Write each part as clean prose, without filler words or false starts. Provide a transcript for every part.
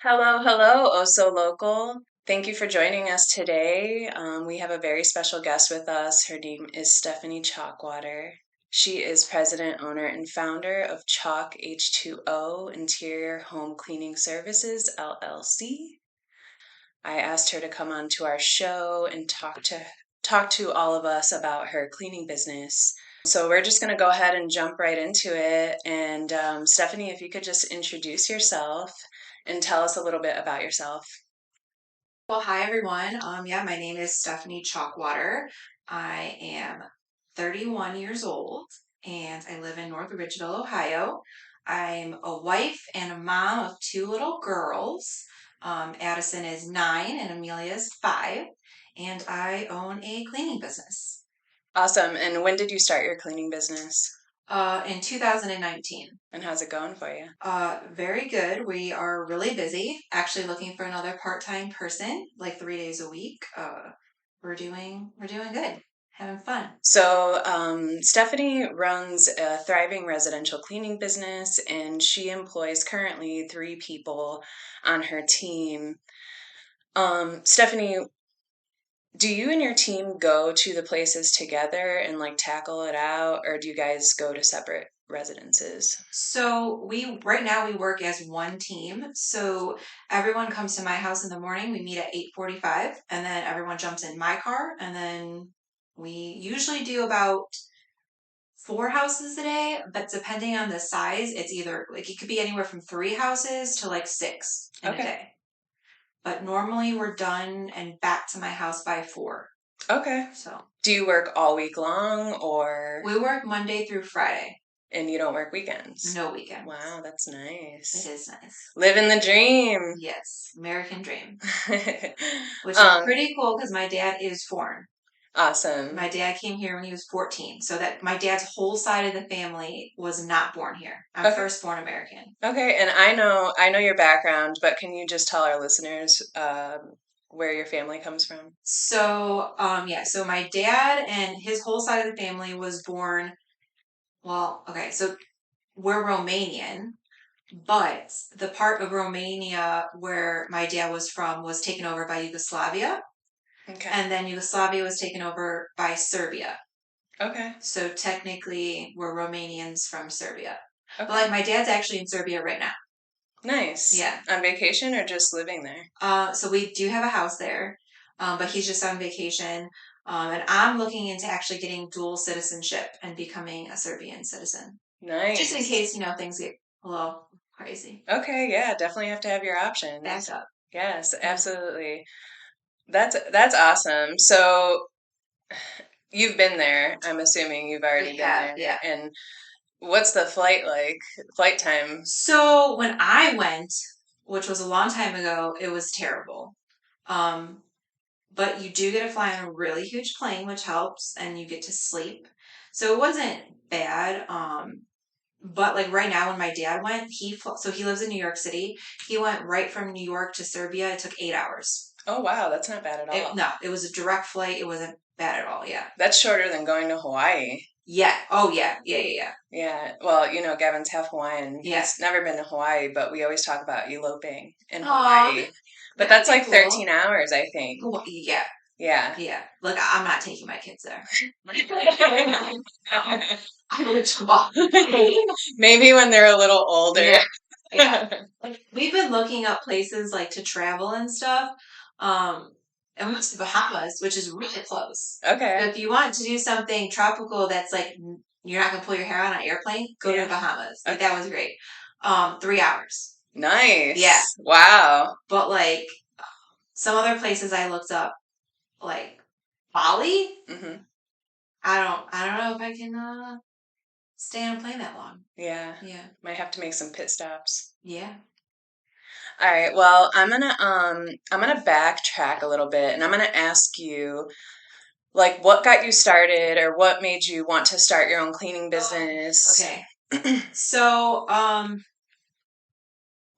Hello, hello, oh so local. Thank you for joining us today. We have a very special guest with us. Her name is Stephanie Chalkwater. She is president, owner, and founder of CHALKH2O Interior Home Cleaning Services, LLC. I asked her to come on to our show and talk to all of us about her cleaning business. So we're just going to go ahead and jump right into it. And Stephanie, if you could just introduce yourself and tell us a little bit about yourself. Well, hi everyone. Yeah, my name is Stephanie Chalkwater. I am 31 years old and I live in North Ridgeville, Ohio. I'm a wife and a mom of two little girls. Addison is 9 and Amelia is 5, and I own a cleaning business. Awesome. And when did you start your cleaning business? In 2019. And how's it going for you? Very good. We are really busy. Actually looking for another part-time person, like 3 days a week. We're doing good. Having fun. So, Stephanie runs a thriving residential cleaning business, and she employs currently 3 people on her team. Stephanie, do you and your team go to the places together and like tackle it out, or do you guys go to separate residences? So we right now we work as one team. So everyone comes to my house in the morning. We meet at 8:45, and then everyone jumps in my car, and then we usually do about 4 houses a day, but depending on the size, it's either like it could be anywhere from 3 houses to like 6 in a Okay. day. But normally we're done and back to my house by 4. Okay. So Do you work all week long or we work Monday through Friday, and you don't work weekends? no weekends. Wow, that's It nice. is nice. Living the dream. Yes, American dream, which is um, pretty cool because my dad is foreign. awesome. My dad came here when he was 14, so that my dad's whole side of the family was not born here. I'm Okay. first born American. Okay, and I know your background, but can you just tell our listeners where your family comes from? So my dad and his whole side of the family was born. Well, okay, so we're Romanian, but the part of Romania where my dad was from was taken over by Yugoslavia, Okay. and then Yugoslavia was taken over by Serbia. Okay. So technically, we're Romanians from Serbia. But Okay. like my dad's actually in Serbia right now. Nice. Yeah. On vacation or just living there? So we do have a house there, but he's just on vacation. And I'm looking into actually getting dual citizenship and becoming a Serbian citizen, just in Nice. case things get a little crazy. Okay, yeah, definitely have to have your options. Back up. Yes, Yeah. absolutely. That's awesome. So you've been there. I'm assuming you've We already been have, there. yeah. And what's the flight like? Flight time? So when I went, which was a long time ago, it was terrible. Um, but you do get to fly on a really huge plane, which helps, and you get to sleep. So it wasn't bad. But like right now, when my dad went, so he lives in New York City. He went right from New York to Serbia. It took 8 hours. Oh, wow, that's not bad at all. No, it was a direct flight. It wasn't bad at all. Yeah. That's shorter than going to Hawaii. Yeah. Oh yeah. Yeah. Yeah. Yeah, well, Gavin's half Hawaiian. Yeah. He's never been to Hawaii, but we always talk about eloping in Yeah. Aw, Hawaii. But that'd that's be like cool. 13 hours, I think. Cool. Yeah. Yeah. Yeah. Look, I'm not taking my kids there. I would swap. Maybe when they're a little older. Yeah. Yeah. Like we've been looking up places like to travel and stuff. Um, and we went to the Bahamas, which is really close. But Okay. if you want to do something tropical that's like you're not gonna pull your hair out on an airplane, go to the Yeah. Bahamas. Like Okay. that was great. 3 hours. Yeah. Nice. Wow. But like some other places I looked up, like Bali, Hmm. I don't know if I can stay on a plane that long. Yeah. Yeah. Might have to make some pit stops. Yeah. All right. Well, I'm gonna backtrack a little bit and I'm gonna ask you like what got you started or what made you want to start your own cleaning business? Okay. So,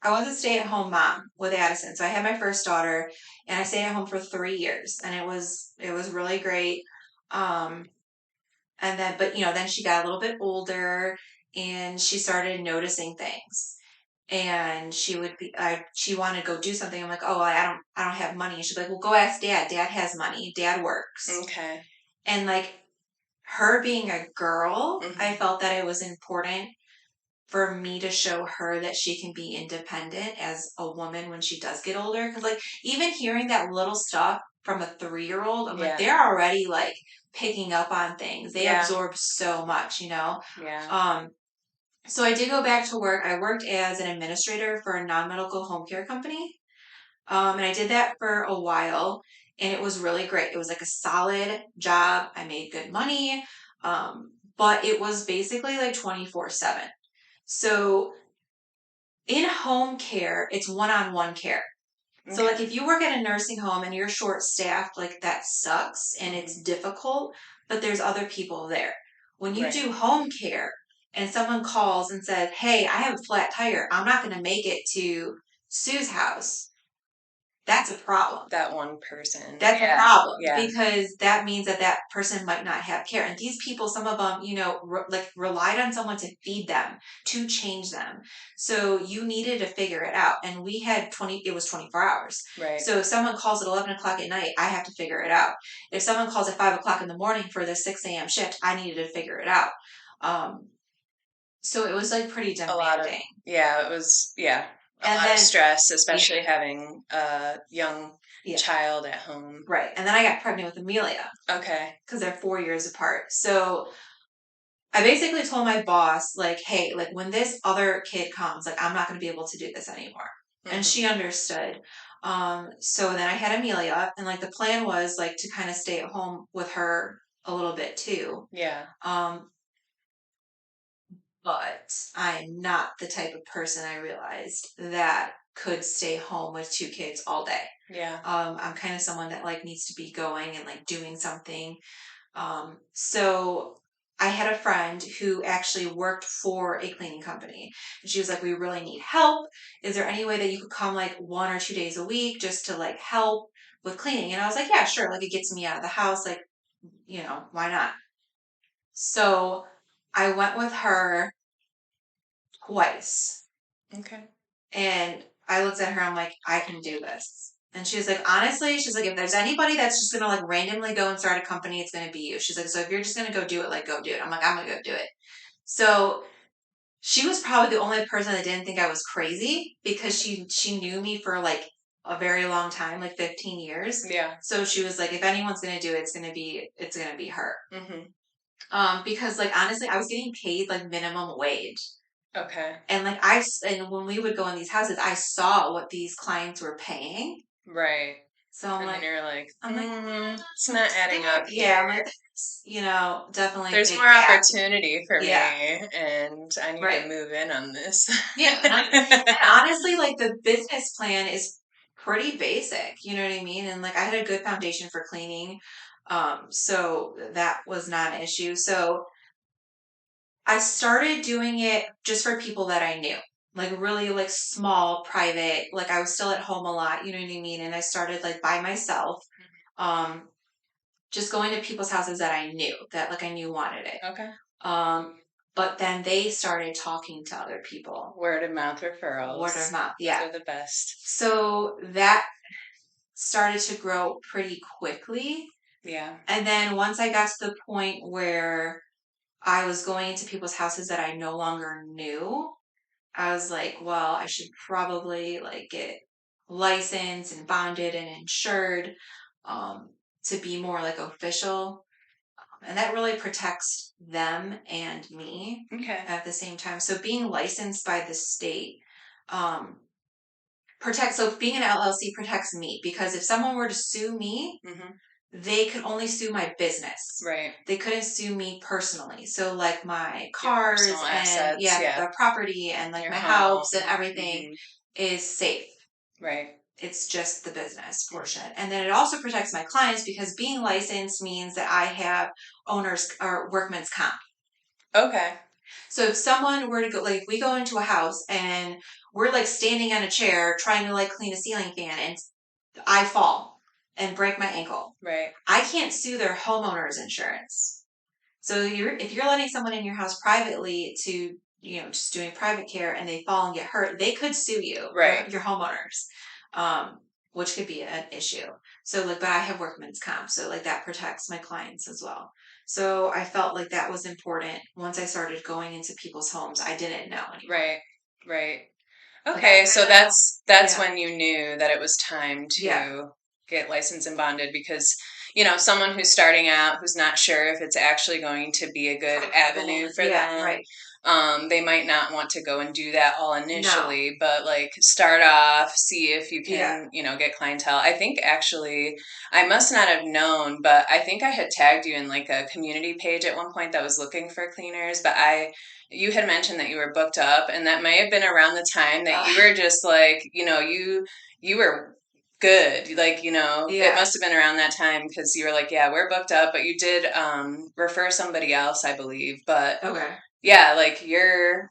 I was a stay-at-home mom with Addison. So I had my first daughter and I stayed at home for 3 years and it was really great. Um, and then but then she got a little bit older and she started noticing things. and she wanted to go do something. I'm like, oh, I don't have money. And she's like, well, go ask Dad. Dad has money. Dad works. Okay. And like her being a girl, I Mm-hmm. felt that it was important for me to show her that she can be independent as a woman when she does get older. Because like even hearing that little stuff from a 3-year-old, I'm like, Yeah. they're already like picking up on things. They Yeah. absorb so much, you know? Yeah. Um, so I did go back to work. I worked as an administrator for a non-medical home care company. And I did that for a while, and it was really great. It was like a solid job. I made good money. But it was basically like 24/7. So in home care, it's one-on-one care. So like Okay. if you work at a nursing home and you're short staffed, like that sucks and it's Mm-hmm. difficult, but there's other people there. When you Right. do home care and someone calls and says, "Hey, I have a flat tire. I'm not going to make it to Sue's house." That's a problem. That one person. That's a Yeah. problem Yeah. because that means that that person might not have care. And these people, some of them, you know, like relied on someone to feed them, to change them. So you needed to figure it out. And we had it was 24 hours. Right. So if someone calls at 11 o'clock at night, I have to figure it out. If someone calls at 5 o'clock in the morning for the 6 a.m. shift, I needed to figure it out. Um, so it was like pretty A lot of, demanding. yeah, it was, yeah, a And lot of then, stress, yeah, especially having a young yeah, child at home. right. And then I got pregnant with Amelia Okay. because they're 4 years apart. So I basically told my boss, like, hey, like when this other kid comes, like I'm not going to be able to do this anymore. And Mm-hmm. she understood. So then I had Amelia, and like the plan was like to kind of stay at home with her a little bit too. Yeah. Um, but I'm not the type of person I realized that could stay home with 2 kids all day. Yeah. I'm kind of someone that like needs to be going and like doing something. So I had a friend who actually worked for a cleaning company. And she was like, we really need help. Is there any way that you could come like 1 or 2 days a week just to like help with cleaning? And I was like, yeah, sure. Like it gets me out of the house. Like, you know, why not? So I went with her twice. Okay. And I looked at her, I'm like, I can do this. And she was like, honestly, she's like, if there's anybody that's just gonna like randomly go and start a company, it's gonna be you. She's like, so if you're just gonna go do it, like go do it. I'm like, I'm gonna go do it. So she was probably the only person that didn't think I was crazy because she knew me for like a very long time, like 15 years. Yeah. So she was like, if anyone's gonna do it, it's gonna be her. Mm-hmm. Because like honestly, I was getting paid like minimum wage. Okay. And like and when we would go in these houses, I saw what these clients were paying. Right. So I'm And then like, you're like, I'm like, it's not adding up yeah, I'm here. like, you know, definitely a There's big more gap. opportunity for Yeah, me, and I need to right. move in on this. Yeah, and honestly, like the business plan is pretty basic. You know what I mean? And like I had a good foundation for cleaning, so that was not an issue. So I started doing it just for people that I knew, like really like small, private, like I was still at home a lot, you know what I mean? And I started like by myself, um, just going to people's houses that I knew, that like I knew wanted it. Okay. Um, but then they started talking to other people. Word of mouth Word of referrals. mouth, Those yeah. are the best. So that started to grow pretty quickly. Yeah. And then once I got to the point where I was going into people's houses that I no longer knew, I was like, well, I should probably like get licensed and bonded and insured um, to be more like official. And that really protects them and me Okay. at the same time. So being licensed by the state um, protects, so being an LLC protects me because if someone were to sue me, Mm-hmm. they could only sue my business. Right. They couldn't sue me personally. So like my Your cars personal and assets, yeah, yeah. the property and like Your my home. house and everything Mm-hmm. is safe. Right. It's just the business portion. Mm-hmm. And then it also protects my clients because being licensed means that I have owners or workman's comp. Okay. So if someone were to go, like, if we go into a house and we're like standing on a chair trying to like clean a ceiling fan and I fall and break my ankle, Right. I can't sue their homeowner's insurance. So if you're letting someone in your house privately to just doing private care and they fall and get hurt, they could sue you, Right. your homeowners, which could be an issue. So like, but I have workman's comp, so like that protects my clients as well. So I felt like that was important. Once I started going into people's homes, I didn't know anymore. Right. Right. But that's Okay, so kind of, that's yeah, when you knew that it was time yeah, to get licensed and bonded because, someone who's starting out who's not sure if it's actually going to be a good profitable. avenue for Yeah, them, right. they might not want to go and do that all No, initially, but like start off, see if you yeah. can, get clientele. I think actually I must not have known, but I think I had tagged you in like a community page at one point that was looking for cleaners, but you had mentioned that you were booked up, and that may have been around the time that you were just like, you were good. Like, it Yeah. must have been around that time because you were like, yeah, we're booked up, but you did refer somebody else, I believe. But Okay. yeah, like you're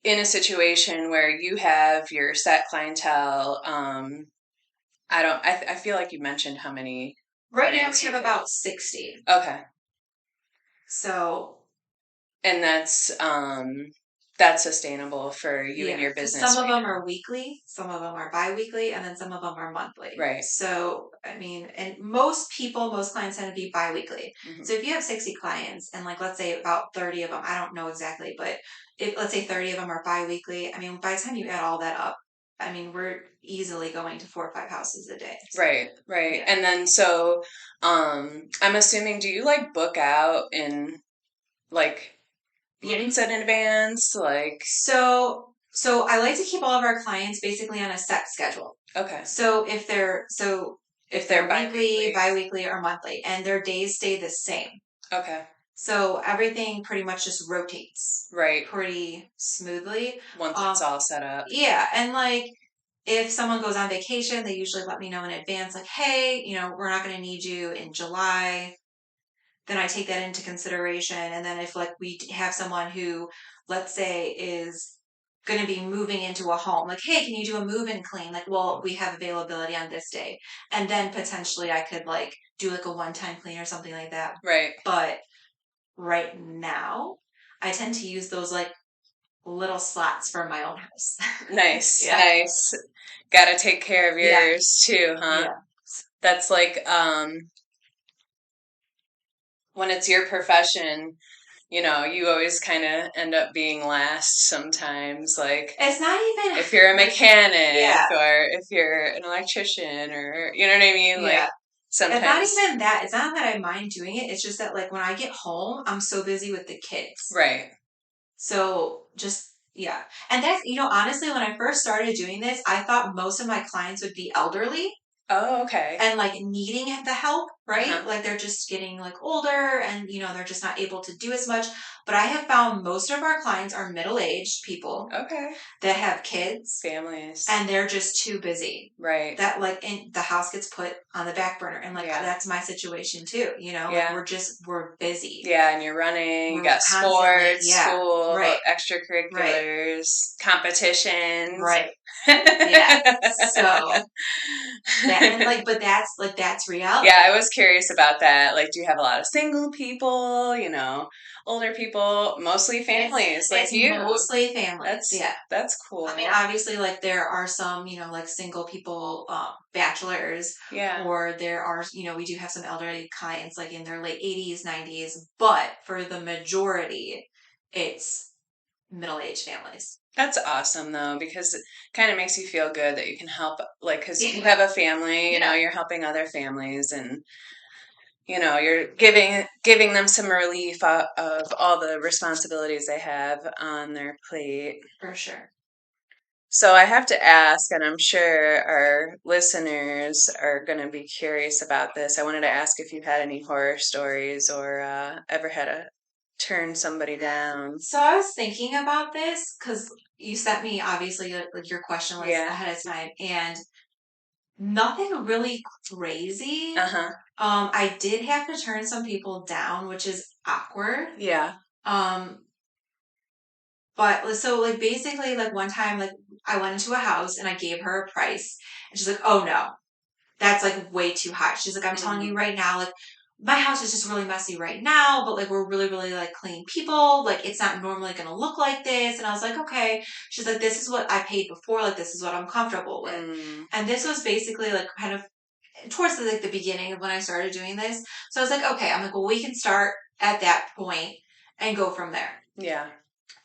in a situation where you have your set clientele. I don't, I feel like you mentioned how many Right now clients we you have could. about 60. Okay. So And that's sustainable for you and yeah, your because business some of right them now. are weekly, some of them are bi-weekly, and then some of them are monthly. Right. So, I mean, and most people, most clients tend to be bi-weekly. Hmm. So if you have 60 clients and like, let's say about 30 of them, I don't know exactly, but if let's say 30 of them are bi-weekly, I mean, by the time you add all that up, I mean, we're easily going to 4 or 5 houses a day. So, Right, right. yeah. And then so I'm assuming, do you like book out in like months in advance? Like, So I like to keep all of our clients basically on a set schedule. okay. So If if they're they're weekly, bi-weekly. bi-weekly, or monthly, and their days stay the same. Okay. So everything pretty much just rotates Right. pretty smoothly. Once it's Um, all set up. yeah, and like if someone goes on vacation, they usually let me know in advance, like, hey, we're not going to need you in July. Then I take that into consideration. And then if like we have someone who, let's say, is going to be moving into a home, like, hey, can you do a move and clean? Like, well, we have availability on this day. And then potentially I could like do like a one-time clean or something like that. Right. But right now, I tend to use those like little slots for my own house. Nice, Yeah. nice. Got to take care of Yeah. yours too, huh? Yeah. That's like when it's your profession, you always kind of end up being last sometimes. Like It's not even if you're a like, mechanic yeah. or if you're an electrician or you know what I mean? Like Yeah. It's not sometimes, even that. It's not that I mind doing it. It's just that like when I get home, I'm so busy with the kids. right. So just yeah. And that's, honestly, when I first started doing this, I thought most of my clients would be elderly Oh, okay. and like needing the help, right? Uh-huh. Like they're just getting like older and they're just not able to do as much. But I have found most of our clients are middle-aged people Okay. that have kids Families. and they're just too busy. Right. That like in the house gets put on the back burner and like Yeah. that's my situation too, like Yeah. we're busy. Yeah, and you're running, you We're got constantly, sports, yeah, school, right, right, extracurriculars, competitions. right, yeah. So that and like but that's Yeah, reality. I was curious about that. Like, do you have a lot of single people, older people, mostly It's families like it's you? mostly families, That's yeah. that's I mean, cool. obviously, like there are some, like single people, bachelors, Yeah. or there are, we do have some elderly clients like in their late 80s, 90s, but for the majority, it's middle-aged families. That's awesome though, because it kind of makes you feel good that you can help, like, because you Yeah. have a family, Yeah, you're helping other families and, you're giving them some relief of all the responsibilities they have on their plate. for sure. So I have to ask, and I'm sure our listeners are going to be curious about this. I wanted to ask if you had any horror stories or ever had to turn somebody down. So I was thinking about this because you sent me obviously like your question list Yeah. ahead of time, and nothing really crazy. Uh-huh. I did have to turn some people down, which is awkward. Yeah. Um, but so like basically like one time like I went into a house and I gave her a price and she's like, oh no, that's like way too high. She's like, I'm telling you Mm. right now, like my house is just really messy right now, but like we're really, really like clean people. Like it's not normally going to look like this. And I was like, okay. She's like, this is what I paid before. Like this is what I'm comfortable with. And this was basically like kind of towards like the beginning of when I started doing this. So I was like, okay. I'm like, well, we can start at that point and go from there. Yeah.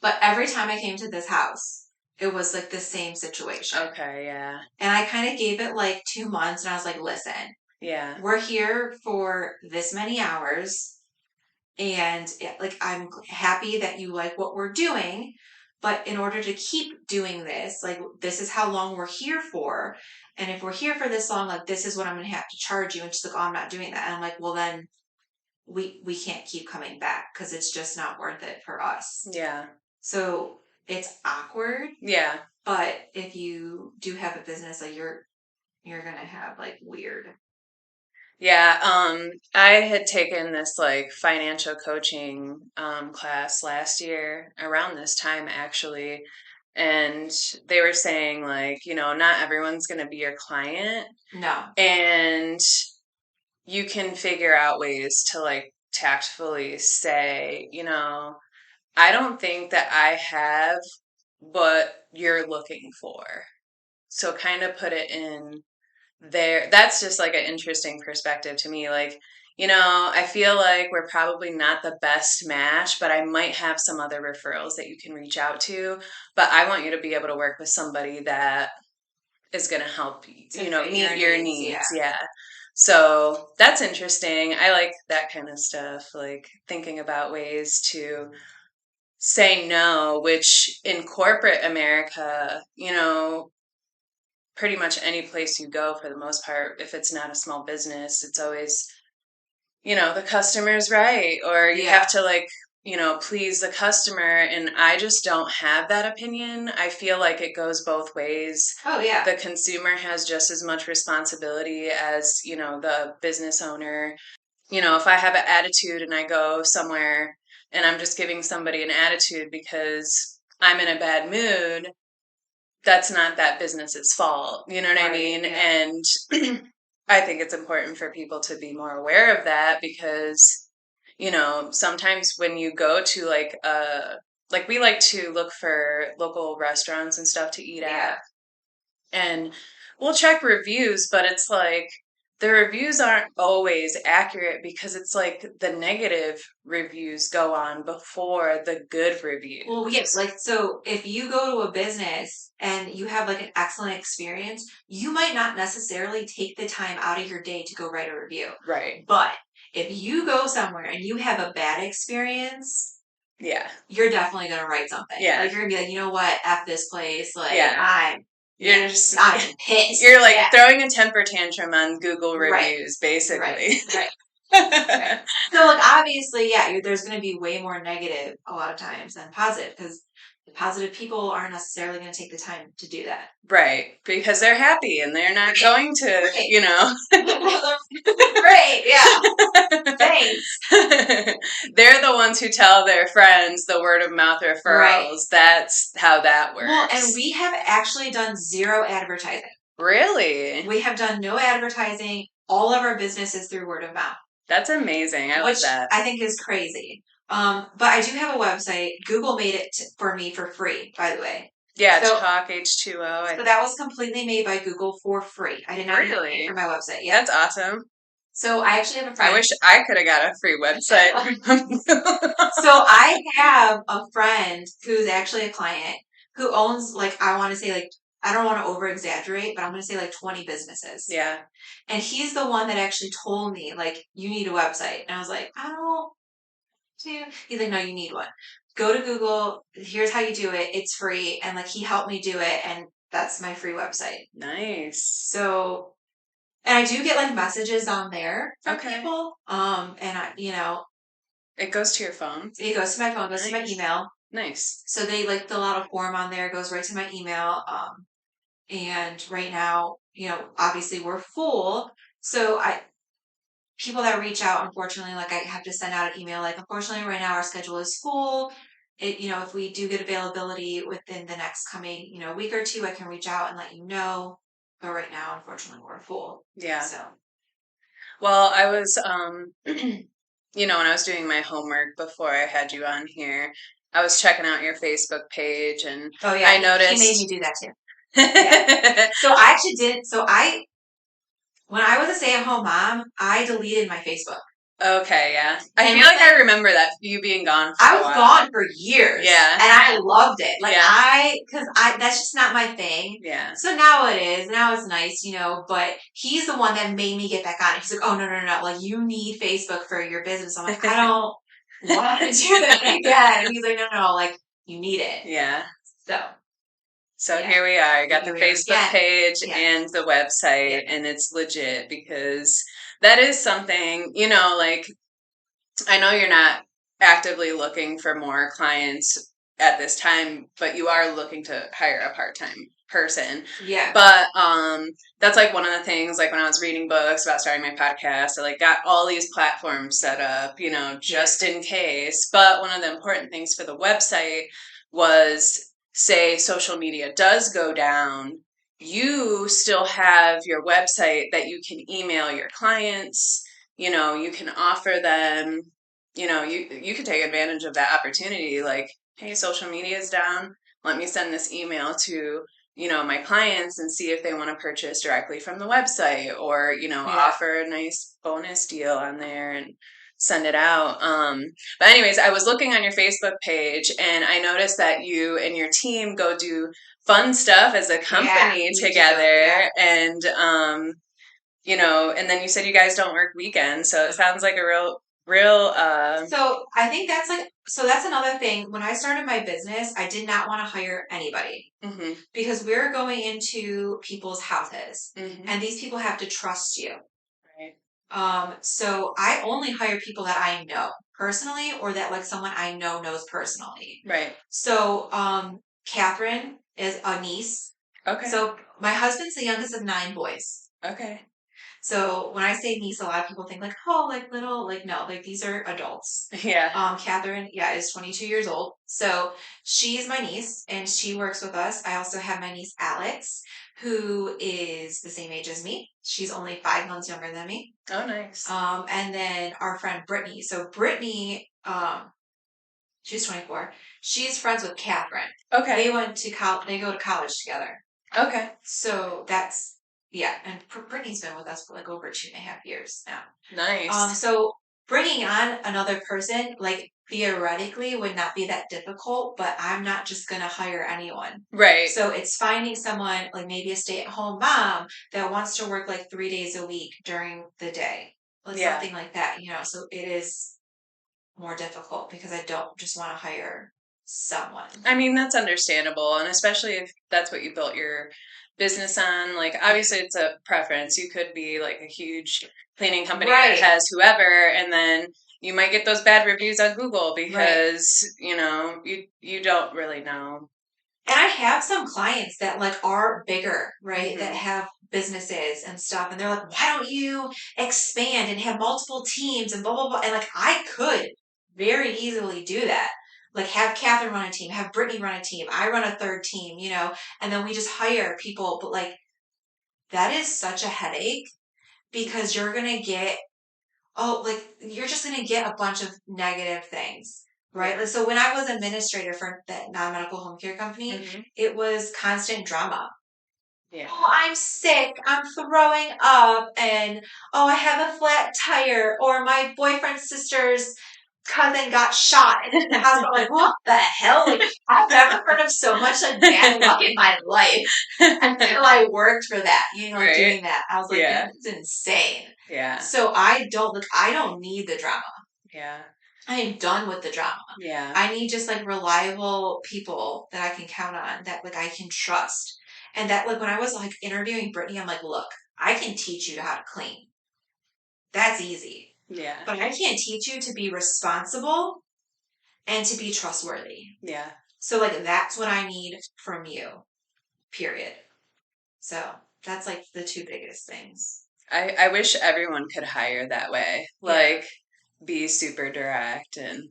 But every time I came to this house, it was like the same situation. Okay, yeah. And I kind of gave it like 2 months and I was like, listen, yeah, we're here for this many hours. And like, I'm happy that you like what we're doing. But in order to keep doing this, like, this is how long we're here for. And if we're here for this long, like, this is what I'm going to have to charge you. And she's like, oh, I'm not doing that. And I'm like, well, then we can't keep coming back because it's just not worth it for us. Yeah. So it's awkward. Yeah. But if you do have a business, like you're going to have like weird. Yeah, I had taken this like financial coaching class last year around this time actually, and they were saying like, not everyone's going to be your client, No. and you can figure out ways to like tactfully say, I don't think that I have what you're looking for. So kind of put it in there. That's just like an interesting perspective to me. Like, I feel like we're probably not the best match, but I might have some other referrals that you can reach out to. But I want you to be able to work with somebody that is going to help meet your needs. Yeah. So that's interesting. I like that kind of stuff, like thinking about ways to say no, which in corporate America, pretty much any place you go for the most part, if it's not a small business, it's always, the customer's right, or you have to like, please the customer. And I just don't have that opinion. I feel like it goes both ways. Oh, yeah. The consumer has just as much responsibility as, the business owner. If I have an attitude and I go somewhere and I'm just giving somebody an attitude because I'm in a bad mood, that's not that business's fault. You know what I mean? Yeah. And I think it's important for people to be more aware of that because, sometimes when you go to like we like to look for local restaurants and stuff to eat at, and we'll check reviews, but it's like the reviews aren't always accurate because it's like the negative reviews go on before the good reviews. Well, yes, like, so if you go to a business and you have like an excellent experience, you might not necessarily take the time out of your day to go write a review. Right. But if you go somewhere and you have a bad experience, yeah, you're definitely going to write something. Yeah. Like, you're going to be like, you know what? F this place. Like, I'm pissed. You're like throwing a temper tantrum on Google reviews, basically. Right. So, like, obviously, there's going to be way more negative a lot of times than positive because the positive people aren't necessarily going to take the time to do that. Right. Because they're happy and they're not going to, Right. Yeah. Thanks. They're the ones who tell their friends the word of mouth referrals. Right. That's how that works. Well, and we have actually done zero advertising. Really? We have done no advertising. All of our business is through word of mouth. That's amazing. I love that. I think is crazy. But I do have a website. Google made it for me for free, by the way. Yeah, so, CHALKH2O. So that was completely made by Google for free. I did not pay for my website. Yeah, that's awesome. So I actually have a friend. I wish I could have got a free website. So I have a friend who's actually a client who owns, like, I want to say, like, I don't want to over exaggerate, but I'm going to say like 20 businesses. Yeah. And he's the one that actually told me, like, you need a website. And I was like, I don't. He's like, no, you need one. Go to Google. Here's how you do it. It's free. And like, he helped me do it. And that's my free website. Nice. So, and I do get like messages on there from people. And I, it goes to your phone. It goes to my phone, goes to my email. Nice. So they like fill out a form on there, goes right to my email. And right now, obviously we're full. So people that reach out, unfortunately, like I have to send out an email, like, unfortunately right now our schedule is full. If we do get availability within the next coming, week or two, I can reach out and let you know. But right now, unfortunately, we're full. Yeah. So. Well, I was, when I was doing my homework before I had you on here, I was checking out your Facebook page and Oh yeah, I he made me noticed. do that too. Yeah. So I actually didn't. When I was a stay-at-home mom, I deleted my Facebook. Okay, yeah. I And feel like I remember that you being gone for I a was while. gone for years. Yeah. And I loved it. Like Yeah. that's just not my thing. Yeah. So now it is. Now it's nice, but he's the one that made me get back on it. He's like, oh, no, no, no. Like, you need Facebook for your business. I'm like, I don't want to do that again. And he's like, no, no, like, you need it. Yeah. So, So yeah. here we are. Got the Here we are Facebook again. page Yeah. and the website, Yeah. and it's legit because that is something, like I know you're not actively looking for more clients at this time, but you are looking to hire a part-time person. Yeah. But that's like one of the things, like when I was reading books about starting my podcast, I like got all these platforms set up, just in case. But one of the important things for the website was, say social media does go down, you still have your website that you can email your clients. You can offer them, you could take advantage of that opportunity. Like, hey, social media is down. Let me send this email to, my clients and see if they want to purchase directly from the website, or, offer a nice bonus deal on there and send it out. But anyways, I was looking on your Facebook page and I noticed that you and your team go do fun stuff as a company together. Yeah. And, and then you said you guys don't work weekends, so it sounds like a real. So I think that's another thing. When I started my business, I did not want to hire anybody Mm-hmm. because we're going into people's houses, Mm-hmm. and these people have to trust you. Right. So I only hire people that I know personally, or that like someone I know knows personally. Right. So, Catherine is a niece. Okay. So my husband's the youngest of 9 boys. Okay. So when I say niece, a lot of people think like, oh, like little, like no, like these are adults. Yeah. Catherine, yeah, is 22 years old. So she's my niece and she works with us. I also have my niece Alex, who is the same age as me. She's only 5 months younger than me. Oh, nice. And then our friend Brittany. So Brittany, she's 24. She's friends with Catherine. Okay. They went to college. They go to college together. Okay. So that's, yeah. And Brittany's been with us for like over 2.5 years now. Nice. So bringing on another person, like theoretically would not be that difficult, but I'm not just going to hire anyone. Right. So it's finding someone like maybe a stay-at-home mom that wants to work like 3 days a week during the day. Like something like that, so it is more difficult because I don't just want to hire someone. I mean, that's understandable. And especially if that's what you built your business on. Like, obviously, it's a preference. You could be like a huge cleaning company that has whoever, and then you might get those bad reviews on Google because, you don't really know. And I have some clients that like are bigger, right? That have businesses and stuff. And they're like, why don't you expand and have multiple teams and blah, blah, blah. And like, I could very easily do that. Like have Catherine run a team, have Brittany run a team. I run a third team, and then we just hire people. But like, that is such a headache because you're going to get, you're just going to get a bunch of negative things. Right. Yeah. So when I was administrator for that non-medical home care company, it was constant drama. Yeah. Oh, I'm sick. I'm throwing up. And, oh, I have a flat tire. Or my boyfriend's sister's cousin got shot in the hospital. Like, what the hell? Like, I've never heard of so much like bad luck in my life until I worked for that, doing that. I was like, this is insane. Yeah. So I don't need the drama. Yeah. I am done with the drama. Yeah. I need just like reliable people that I can count on, that like I can trust. And that like when I was like interviewing Brittany, I'm like, look, I can teach you how to clean. That's easy. Yeah. But I can't teach you to be responsible and to be trustworthy. Yeah. So like that's what I need from you. Period. So that's like the 2 biggest things. I wish everyone could hire that way. Like, be super direct and,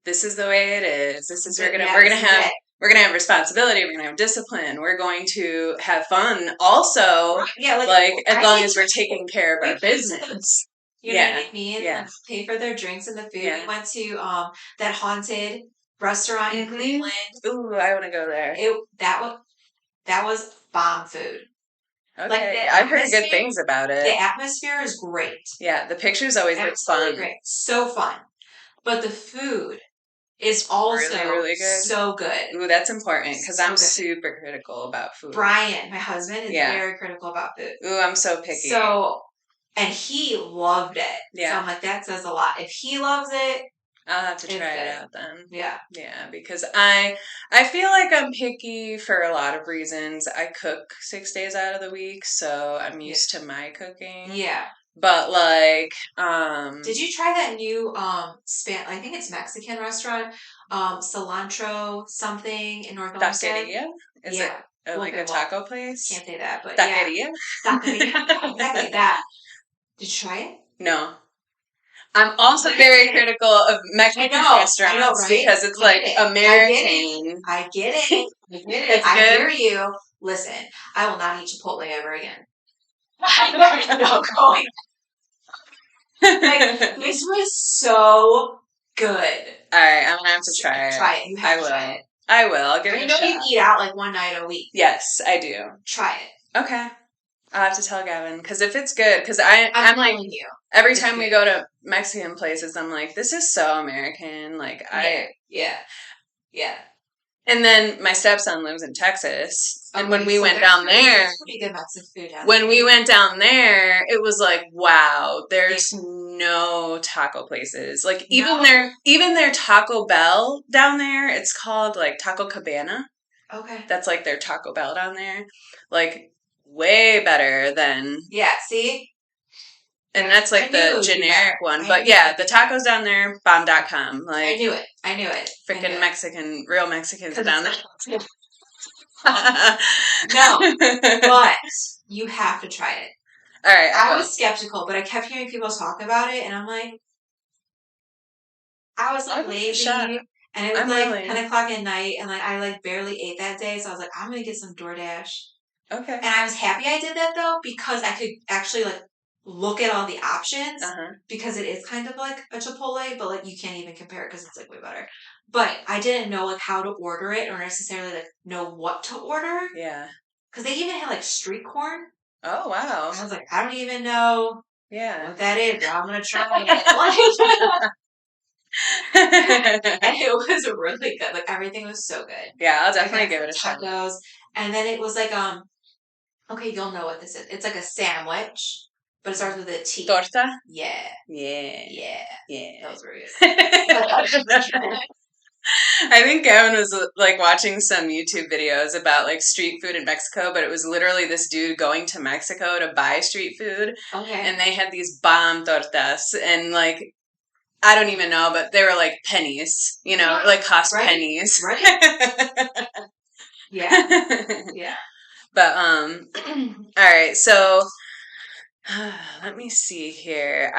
this is the way it is. This is we're gonna have we're going to have responsibility. We're going to have discipline. We're going to have fun also. Yeah, like as long as we're taking care of our business. You know what I mean? Yeah. Like, pay for their drinks and the food. Yeah. We went to that haunted restaurant in Cleveland. Ooh, I want to go there. That was bomb food. Okay, like I've heard good things about it. The atmosphere is great. Yeah, the pictures always look fun. Great. So fun. But the food is also really good. So good. Ooh, that's important because I'm super critical about food. Brian, my husband, is very critical about food. Ooh, I'm so picky. And he loved it. Yeah. So I'm like, that says a lot. If he loves it, I'll have to try it out then. Yeah. Yeah, because I feel like I'm picky for a lot of reasons. I cook 6 days out of the week, so I'm used to my cooking. Yeah. But like, did you try that new I think it's Mexican restaurant, cilantro something in North Olmsted? Taqueria? Is it like a taco place? Can't say that, but taqueria? Taqueria. Exactly that. Did you try it? No. I'm also very critical of Mexican restaurants right? Because it's like American. I get it. I hear you. Listen, I will not eat Chipotle ever again. I'm not going. Like, this was so good. All right, I'm gonna have to try it. Try it. You have to try it. I will. I'll give it a shot. You eat out like one night a week. Yes, I do. Try it. Okay. I'll have to tell Gavin because if it's good, because I'm like you. Every time we go to Mexican places, I'm like, this is so American. Like Yeah. And then my stepson lives in Texas, and when we went down there, pretty good Mexican food. When we went down there, it was like, wow, there's no taco places. Like even their Taco Bell down there, it's called like Taco Cabana. Okay. That's like their Taco Bell down there. Like way better than see? And that's like the generic one. But yeah, the tacos down there, bomb.com. Like I knew it. Freaking Mexican, real Mexicans down there. No, but you have to try it. All right. I was skeptical, but I kept hearing people talk about it, and I'm like, I was like lazy. And it was like 10 o'clock at night, and like I like barely ate that day, so I was like, I'm gonna get some DoorDash. Okay. And I was happy I did that though, because I could actually like look at all the options, because it is kind of like a Chipotle, but like you can't even compare it because it's like way better. But I didn't know like how to order it or necessarily like know what to order. Yeah. Because they even had like street corn. Oh wow. I was like, I don't even know. Yeah. What that is. I'm gonna try it. And it was really good. Like everything was so good. Yeah, I'll definitely give it a shot. And then it was like okay, you'll know what this is. It's like a sandwich, but it starts with a T. Torta? Yeah. That was really good. I think Gavin was like watching some YouTube videos about like street food in Mexico, but it was literally this dude going to Mexico to buy street food. Okay. And they had these bomb tortas and like, I don't even know, but they were like pennies, like cost pennies. Right. Yeah. But, all right. So let me see here.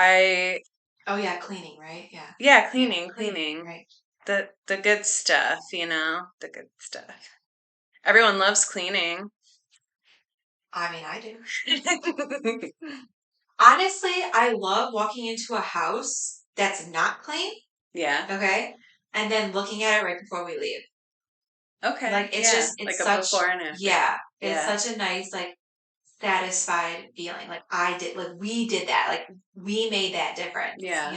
Oh yeah. Cleaning, right? Yeah. Yeah. Cleaning. Right. The good stuff, the good stuff. Everyone loves cleaning. I mean, I do. Honestly, I love walking into a house that's not clean. Yeah. Okay. And then looking at it right before we leave. Okay. Like it's like a before and after. Yeah. It's such a nice, like, satisfied feeling. Like we did that. Like we made that difference. Yeah.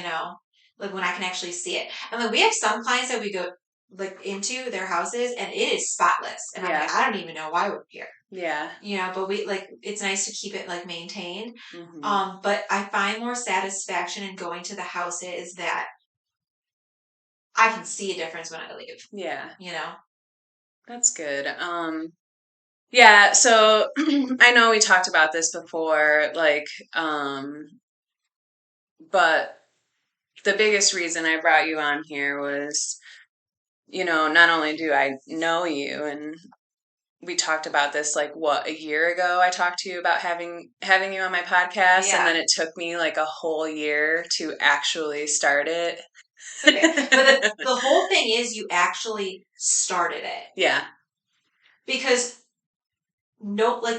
Like when I can actually see it. And then we have some clients that we go like into their houses and it is spotless. And I'm like, I don't even know why we're here. Yeah. But we like, it's nice to keep it like maintained. Mm-hmm. But I find more satisfaction in going to the houses that I can see a difference when I leave. Yeah. That's good. Yeah, so I know we talked about this before, like, but the biggest reason I brought you on here was, not only do I know you, and we talked about this like a year ago. I talked to you about having you on my podcast, and then it took me like a whole year to actually start it. It's okay. But the whole thing is you actually started it. Yeah. Because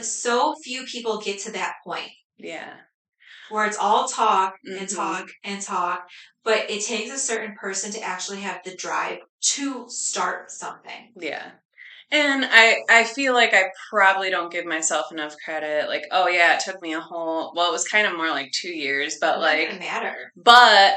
so few people get to that point. Yeah. Where it's all talk and Mm-hmm. talk and talk, but it takes a certain person to actually have the drive to start something. Yeah. And I feel like I probably don't give myself enough credit. Like, oh yeah, it took me it was kind of more like 2 years, but It doesn't matter. But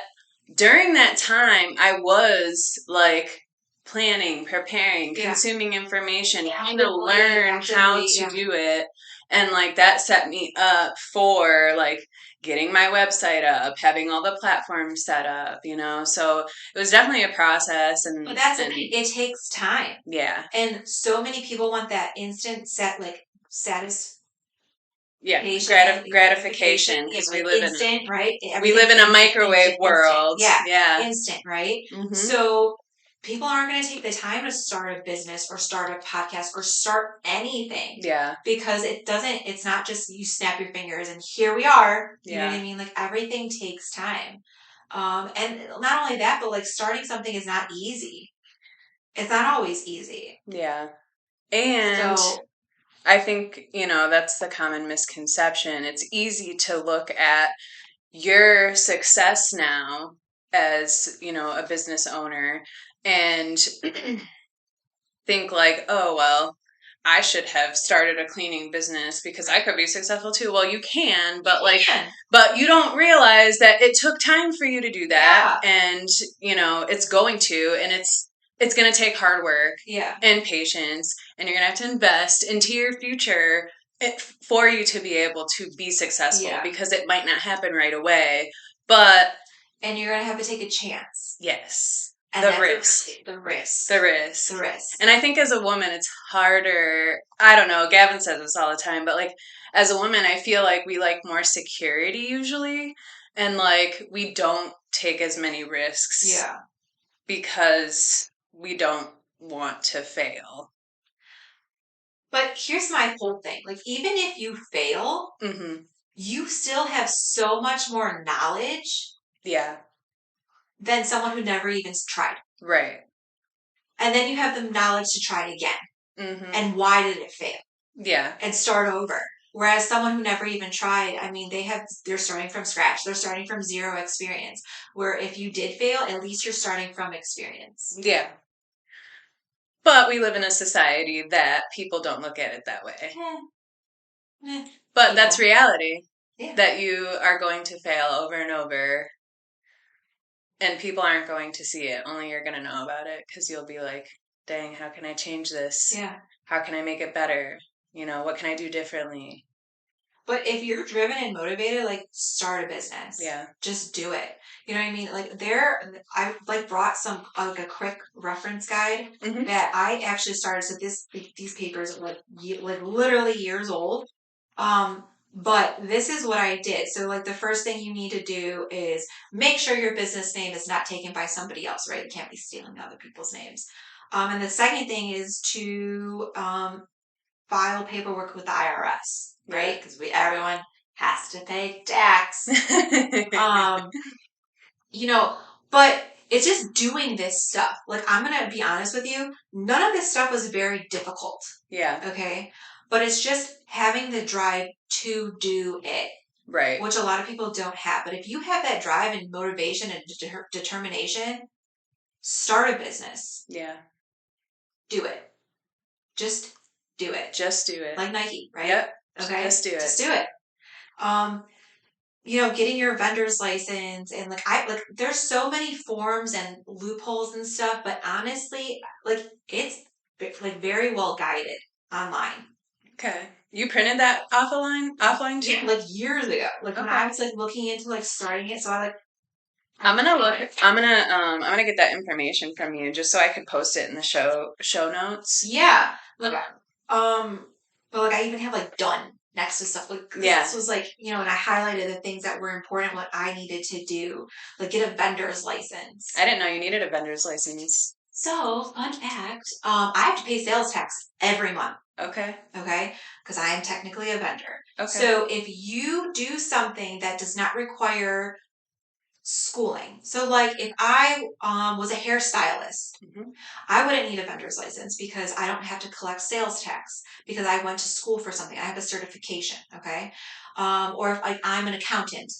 during that time, I was like planning, preparing, consuming information, trying to learn how to do it. And like that set me up for like getting my website up, having all the platforms set up, So it was definitely a process. But that's the thing. It takes time. Yeah. And so many people want that instant status. Yeah, gratification because we live instant, right? We live in a microwave world. Yeah, instant, right? Mm-hmm. So people aren't going to take the time to start a business or start a podcast or start anything. Yeah, because it's not just you snap your fingers and here we are. You know what I mean? Like everything takes time. And not only that, but like starting something is not easy. It's not always easy. Yeah, and I think, that's the common misconception. It's easy to look at your success now as, a business owner and think like, oh, well, I should have started a cleaning business because I could be successful too. Well, you can, but but you don't realize that it took time for you to do that. Yeah. And, it's going to, and it's going to take hard work and patience, and you're going to have to invest into your future for you to be able to be successful because it might not happen right away, and you're going to have to take a chance. Yes. And the risk. The risk. And I think as a woman, it's harder. I don't know. Gavin says this all the time, but like as a woman, I feel like we like more security usually. And like we don't take as many risks. Yeah. Because we don't want to fail. But here's my whole thing. Like even if you fail, you still have so much more knowledge. Yeah. Than someone who never even tried. Right. And then you have the knowledge to try it again. Mm-hmm. And why did it fail? Yeah. And start over. Whereas someone who never even tried, I mean, they're starting from scratch. They're starting from zero experience. Where if you did fail, at least you're starting from experience. Yeah. But we live in a society that people don't look at it that way. But that's reality. Yeah. That you are going to fail over and over. And people aren't going to see it. Only you're going to know about it because you'll be like, dang, how can I change this? Yeah. How can I make it better? What can I do differently? But if you're driven and motivated, like start a business. Yeah. Just do it. You know what I mean? Like I like brought some like a quick reference guide that I actually started. So these papers are like literally years old. But this is what I did. So like the first thing you need to do is make sure your business name is not taken by somebody else, right? You can't be stealing other people's names. And the second thing is to file paperwork with the IRS, right? Because everyone has to pay tax. But it's just doing this stuff. Like I'm gonna be honest with you, none of this stuff was very difficult. Yeah. Okay. But it's just having the drive to do it. Right. Which a lot of people don't have. But if you have that drive and motivation and determination, start a business. Yeah. Do it. Just do it. Just do it. Like Nike, right? Yep. Okay. Just do it. Just do it. Getting your vendor's license and there's so many forms and loopholes and stuff, but honestly, it's very well guided online. Okay. You printed that offline too? Yeah, years ago. When I was looking into starting it, so I'm gonna get that information from you just so I could post it in the show notes. Yeah. But I even have done next to stuff. This was and I highlighted the things that were important, what I needed to do, get a vendor's license. I didn't know you needed a vendor's license. So, fun fact, I have to pay sales tax every month. Okay. Okay? Because I am technically a vendor. Okay. So, if you do something that does not require schooling. So like if I was a hairstylist, I wouldn't need a vendor's license because I don't have to collect sales tax because I went to school for something. I have a certification, okay? Or if like I'm an accountant,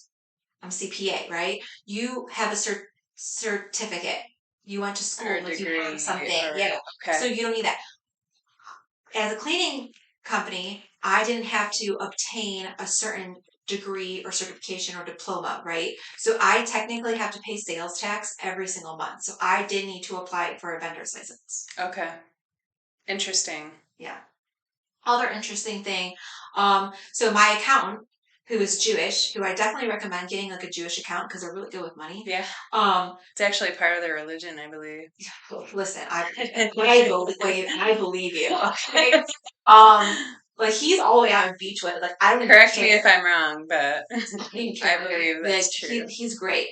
I'm CPA, right? You have a certificate. You went to Or school, a like you have degree, something, or yeah. So okay. you don't need that. As a cleaning company, I didn't have to obtain a certain degree or certification or diploma, right? So I technically have to pay sales tax every single month. So I did need to apply for a vendor's license. Okay. Interesting. Yeah. Other interesting thing. So my accountant, who is Jewish, who I definitely recommend getting like a Jewish accountant because they're really good with money. Yeah. Um, It's actually part of their religion, I believe. listen, I believe you. Okay. Like he's all the way out in Beechwood. Like I don't even Correct me care. if I'm wrong, but I don't even I care. believe Like that's true. he's great.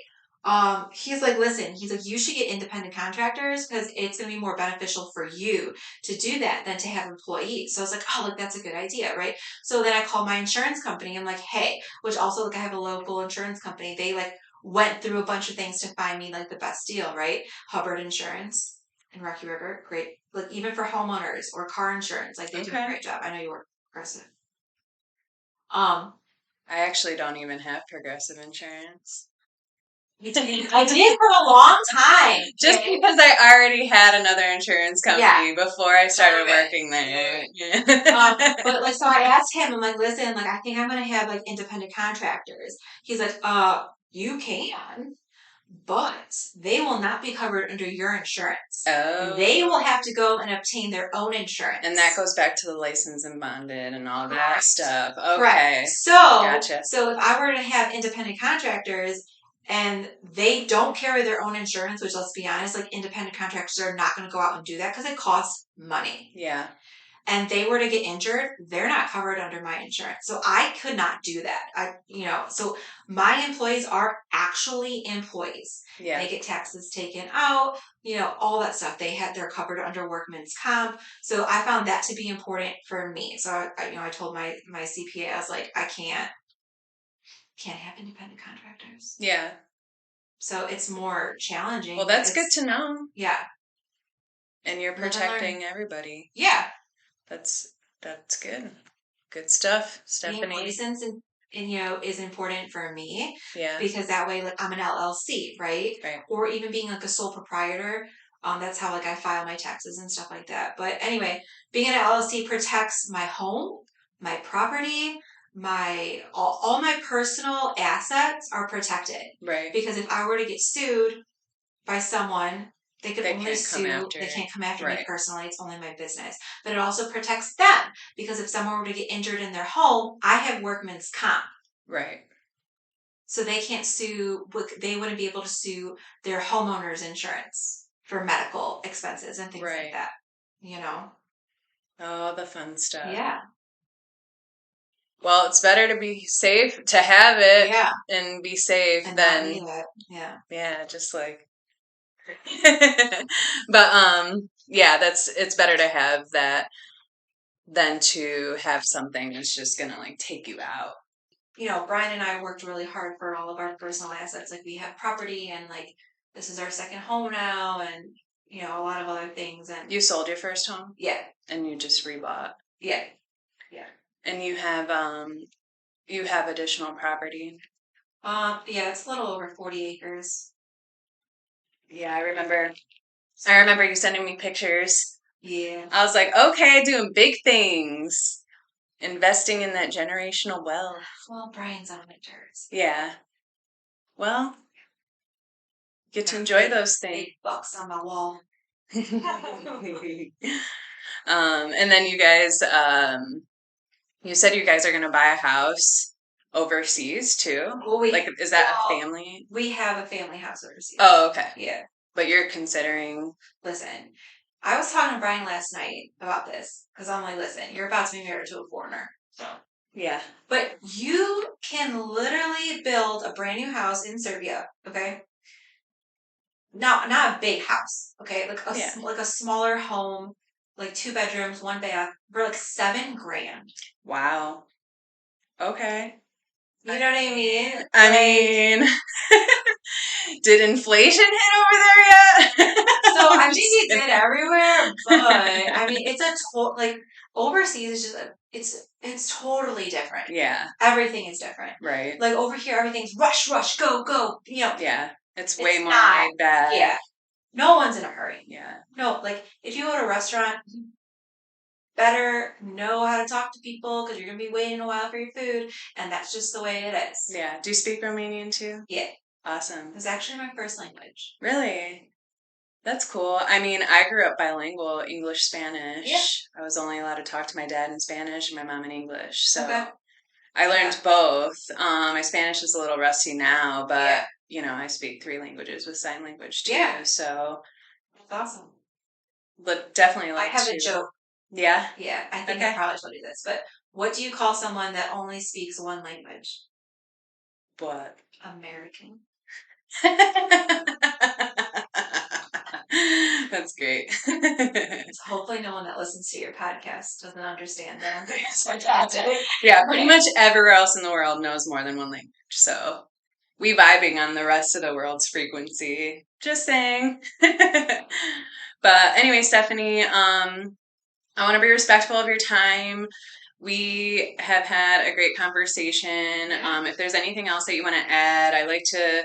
He's like, listen, he's like, you should get independent contractors because it's gonna be more beneficial for you to do that than to have employees. So I was like, oh, look, that's a good idea, right? So then I called my insurance company. I'm like, hey, which also like I have a local insurance company. They like went through a bunch of things to find me like the best deal, right? Hubbard Insurance in Rocky River, great. Like even for homeowners or car insurance, like they do a Okay. great job. I know you work progressive. Um, I actually don't even have progressive insurance. I did for a long time. Just Okay. because I already had another insurance Yeah. company before I started Perfect. working there. But like, so I asked him, I'm like, listen, like, I think I'm gonna have like independent contractors. He's like, you can, but they will not be covered under your insurance. They Oh, will have to go and obtain their own insurance. and that goes back to the license and bonded and all that Correct. stuff. Correct. Okay. So, Gotcha. so if I were to have independent contractors and they don't carry their own insurance, which let's be honest, like independent contractors are not going to go out and do that because it costs money. Yeah. And they were to get injured, they're not covered under my insurance. So I could not do that. So my employees are actually employees. Yeah. They get taxes taken out, all that stuff. They're covered under workman's comp. So I found that to be important for me. So I told my CPA, I was like, I can't have independent contractors. Yeah. So it's more challenging. Well, that's good to know. Yeah. And you're Live and learn. protecting everybody. Yeah. That's good. Good stuff, Being Stephanie. licensed and is important for me Yeah. because that way, like I'm an LLC, right? Right. Or even being like a sole proprietor. That's how like I file my taxes and stuff like that. But anyway, being an LLC protects my home, my property, my all my personal assets are protected. Right. Because if I were to get sued by someone, they could only sue. They can't come after me Right. personally. It's only my business. But it also protects them because if someone were to get injured in their home, I have workman's comp. Right. So they can't sue. They wouldn't be able to sue their homeowner's insurance for medical expenses and things like that. Oh, the fun stuff. Yeah. Well, it's better to be safe, to have it Yeah. and be safe And than, not need it. Yeah. Yeah, just like, but, yeah, it's better to have that than to have something that's just gonna like take you out. Brian and I worked really hard for all of our personal assets. Like we have property and like this is our second home now and a lot of other things. And You sold your first home? Yeah. And you just rebought? Yeah. Yeah. And you have additional property? Yeah, it's a little over 40 acres. Yeah, I remember you sending me pictures. Yeah. I was like, okay, doing big things. Investing in that generational wealth. Well, Brian's on winters. Yeah. Well, get to enjoy those things. Big bucks on my wall. And then you guys, you said you guys are going to buy a house overseas too? Well, is that a family? We have a family house overseas. Oh, okay. Yeah. But you're considering... Listen, I was talking to Brian last night about this because I'm like, listen, you're about to be married to a foreigner. So. Yeah. But you can literally build a brand new house in Serbia, okay? Not a big house, okay? Like a smaller home, like 2 bedrooms, 1 bath, for like $7,000. Wow. Okay. You know what I mean? I mean, Did inflation hit over there yet? So I Just think it kidding. did everywhere, but I mean, it's a like overseas is just it's totally different. Yeah, Everything is different. right. Like over here, everything's rush, rush, go, go. Yeah, it's way It's more not. laid back. Yeah, no one's in a hurry. Yeah, No, like if you go to a restaurant, you better know how to talk to people because you're gonna be waiting a while for your food, and that's just the way it is. yeah. Do you speak Romanian too? Yeah, Awesome. it's actually my first language. Really? That's cool. I mean, I grew up bilingual, English, Yeah. Spanish. I was only allowed to talk to my dad in Spanish and my mom in English. Okay. So I Yeah. learned both. My Spanish is a little rusty now, but Yeah. I speak three languages with sign language too. Yeah. So, That's awesome. but definitely I like have a to. joke. Yeah. Yeah, I think I Okay. probably told you this, but what do you call someone that only speaks one language? What? American. That's great. So hopefully no one that listens to your podcast doesn't understand that I'm being sarcastic. Yeah, pretty much everywhere else in the world knows more than one language. So we vibing on the rest of the world's frequency. Just saying. But anyway, Stephanie, I want to be respectful of your time. We have had a great conversation. Yeah. If there's anything else that you want to add, I like to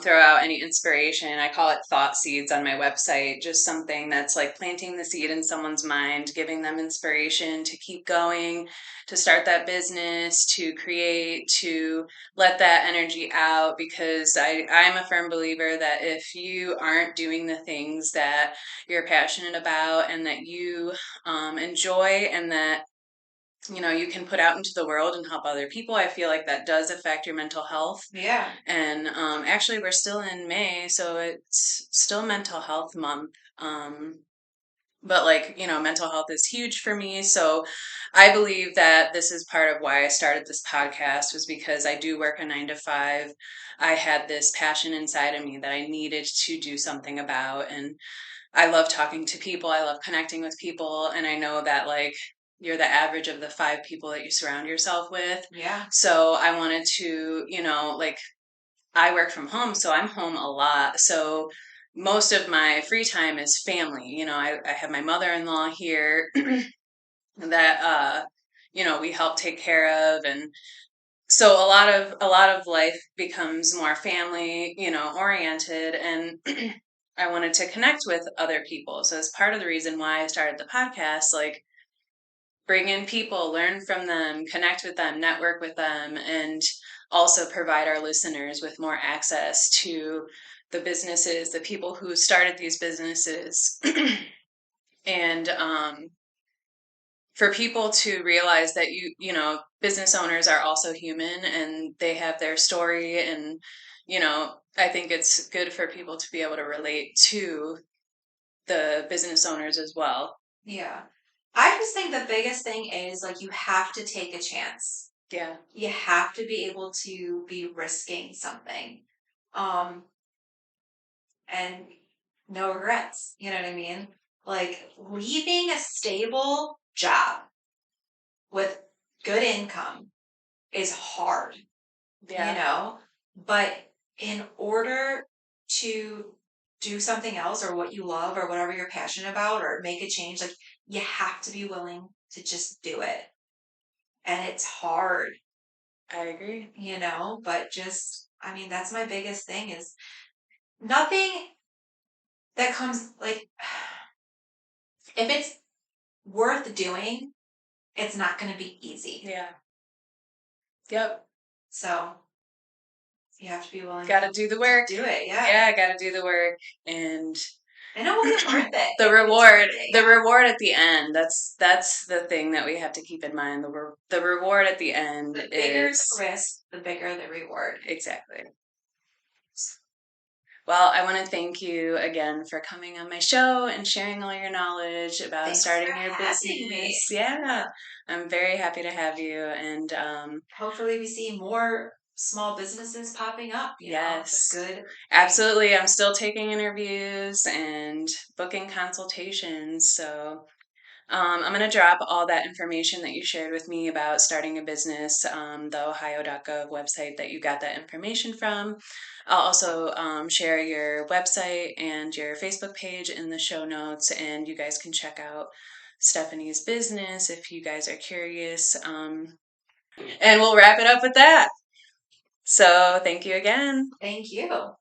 throw out any inspiration. I call it thought seeds on my website, just something that's like planting the seed in someone's mind, giving them inspiration to keep going, to start that business, to create, to let that energy out. Because I'm a firm believer that if you aren't doing the things that you're passionate about and that you enjoy and that you can put out into the world and help other people, I feel like that does affect your mental health. Yeah. And actually we're still in May, so it's still mental health month. But like mental health is huge for me, so I believe that this is part of why I started this podcast, was because I do work a 9 to 5. I had this passion inside of me that I needed to do something about, and I love talking to people. I love connecting with people. And I know that like you're the average of the 5 people that you surround yourself with. Yeah. So I wanted to, like I work from home, so I'm home a lot. So most of my free time is family. I have my mother-in-law here that, we help take care of. And so a lot of life becomes more family oriented, and I wanted to connect with other people. So it's part of the reason why I started the podcast, like bring in people, learn from them, connect with them, network with them, and also provide our listeners with more access to the businesses, the people who started these businesses. And for people to realize that business owners are also human and they have their story. And I think it's good for people to be able to relate to the business owners as well. Yeah. I just think the biggest thing is like you have to take a chance. Yeah. You have to be able to be risking something. Um and no regrets. You know what I mean? Like leaving a stable job with good income is hard, Yeah. but in order to do something else or what you love or whatever you're passionate about or make a change, like you have to be willing to just do it. And it's hard, I agree. but just, I mean, that's my biggest thing is nothing that comes like, if it's worth doing, it's not going to be easy. Yeah. Yep. So you have to be willing Gotta do the work. to do it. Yeah. Yeah, gotta do the work. And And it will be worth it. the reward at the end, that's the thing that we have to keep in mind. The reward at the end The bigger is the risk, the bigger the reward. exactly. Well, I want to thank you again for coming on my show and sharing all your knowledge about Thanks starting for your having me. business. Yeah, I'm very happy to have you. And Hopefully we see more small businesses popping up, yes, good. absolutely. I'm still taking interviews and booking consultations. So I'm going to drop all that information that you shared with me about starting a business, the ohio.gov website that you got that information from. I'll also share your website and your Facebook page in the show notes, and you guys can check out Stephanie's business if you guys are curious. And we'll wrap it up with that. So thank you again. Thank you.